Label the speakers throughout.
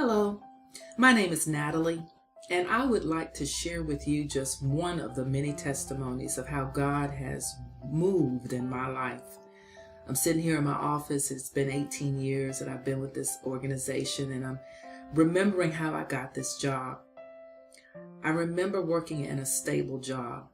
Speaker 1: Hello, my name is Natalie, and I would like to share with you just one of the many testimonies of how God has moved in my life. I'm sitting here in my office. It's been 18 years that I've been with this organization, and I'm remembering how I got this job. I remember working in a stable job.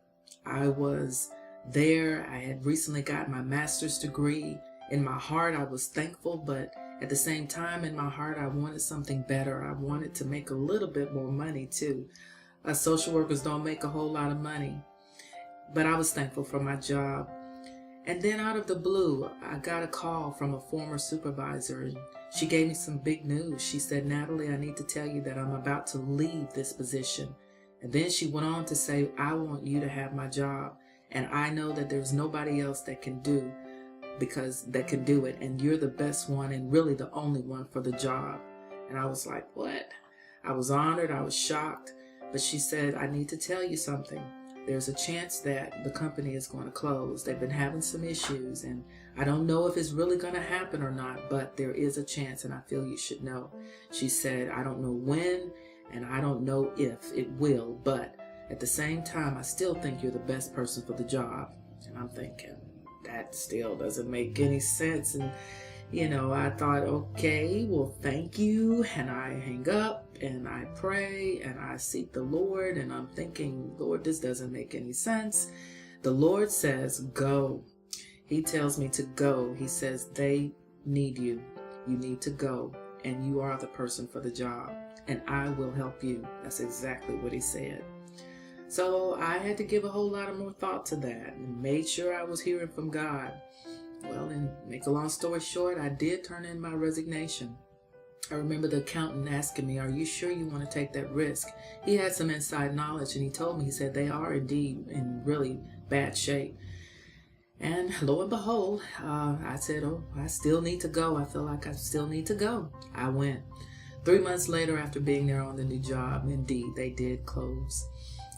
Speaker 1: I was there. I had recently gotten my master's degree. In my heart, I was thankful, but at the same time, in my heart, I wanted something better. I wanted to make a little bit more money too. Social workers don't make a whole lot of money, but I was thankful for my job. And then out of the blue, I got a call from a former supervisor, and she gave me some big news. She said, "Natalie, I need to tell you that I'm about to leave this position." And then she went on to say, "I want you to have my job, and I know that there's nobody else that can do it, and you're the best one and really the only one for the job." And I was like, what? I was honored, I was shocked, but she said, "I need to tell you something. There's a chance that the company is going to close. They've been having some issues, and I don't know if it's really going to happen or not, but there is a chance, and I feel you should know." She said, "I don't know when, and I don't know if it will, but at the same time, I still think you're the best person for the job." And I'm thinking, that still doesn't make any sense. And I thought, okay, well, thank you. And I hang up and I pray and I seek the Lord, and I'm thinking, Lord, this doesn't make any sense. The Lord says, go. He tells me to go. He says, they need you. You need to go, and you are the person for the job, and I will help you. That's exactly what he said. So I had to give a whole lot of more thought to that and made sure I was hearing from God. Well, and make a long story short, I did turn in my resignation. I remember the accountant asking me, "Are you sure you want to take that risk?" He had some inside knowledge, and he told me, he said, they are indeed in really bad shape. And lo and behold, I said, oh, I still need to go. I feel like I still need to go. I went. 3 months later, after being there on the new job, indeed, they did close.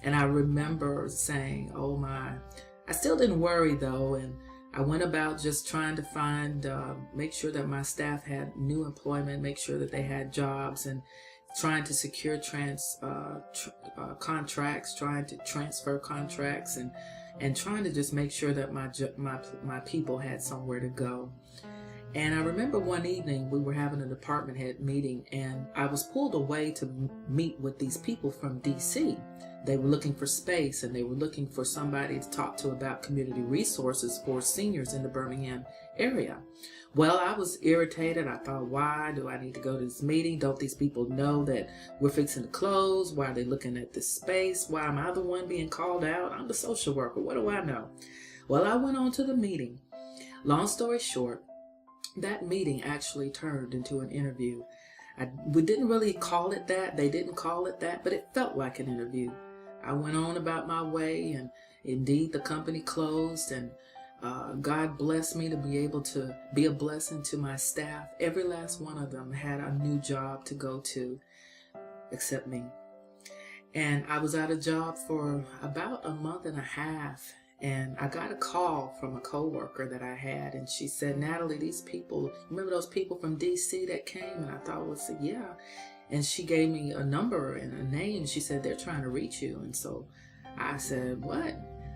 Speaker 1: And I remember saying, oh my, I still didn't worry though. And I went about just trying to find, make sure that my staff had new employment, make sure that they had jobs, and trying to secure contracts, trying to transfer contracts, and trying to just make sure that my people had somewhere to go. And I remember one evening we were having a department head meeting, and I was pulled away to meet with these people from DC. They were looking for space, and they were looking for somebody to talk to about community resources for seniors in the Birmingham area. Well, I was irritated. I thought, why do I need to go to this meeting? Don't these people know that we're fixing to close? Why are they looking at this space? Why am I the one being called out? I'm the social worker. What do I know? Well, I went on to the meeting. Long story short, that meeting actually turned into an interview. We didn't really call it that. They didn't call it that, but it felt like an interview. I went on about my way, and indeed the company closed, and God blessed me to be able to be a blessing to my staff. Every last one of them had a new job to go to, except me. And I was out of job for about a month and a half, and I got a call from a coworker that I had, and she said, "Natalie, these people, remember those people from DC that came?" And I thought, well, said, yeah. And she gave me a number and a name. She said, "They're trying to reach you." And so I said, what?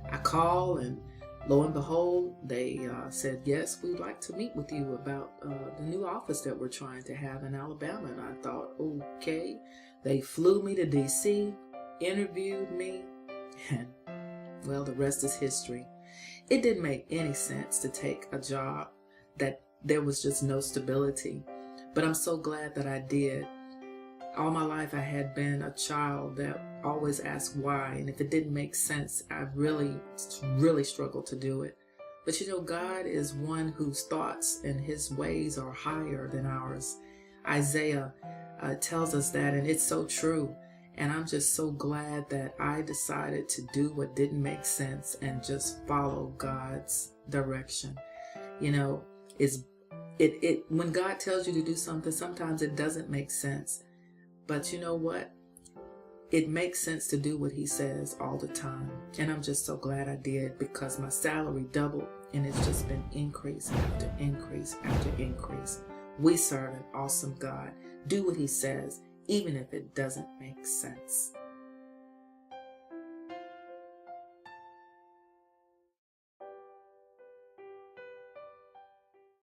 Speaker 1: I called, and lo and behold, they said, "Yes, we'd like to meet with you about the new office that we're trying to have in Alabama." And I thought, okay. They flew me to DC, interviewed me, and well, the rest is history. It didn't make any sense to take a job that there was just no stability, but I'm so glad that I did. All my life I had been a child that always asked why, and if it didn't make sense, I really struggled to do it. But God is one whose thoughts and his ways are higher than ours. Isaiah tells us that, and it's so true. And I'm just so glad that I decided to do what didn't make sense and just follow God's direction. When God tells you to do something, sometimes it doesn't make sense. But you know what? It makes sense to do what he says all the time. And I'm just so glad I did, because my salary doubled, and it's just been increase after increase after increase. We serve an awesome God. Do what He says, even if it doesn't make sense.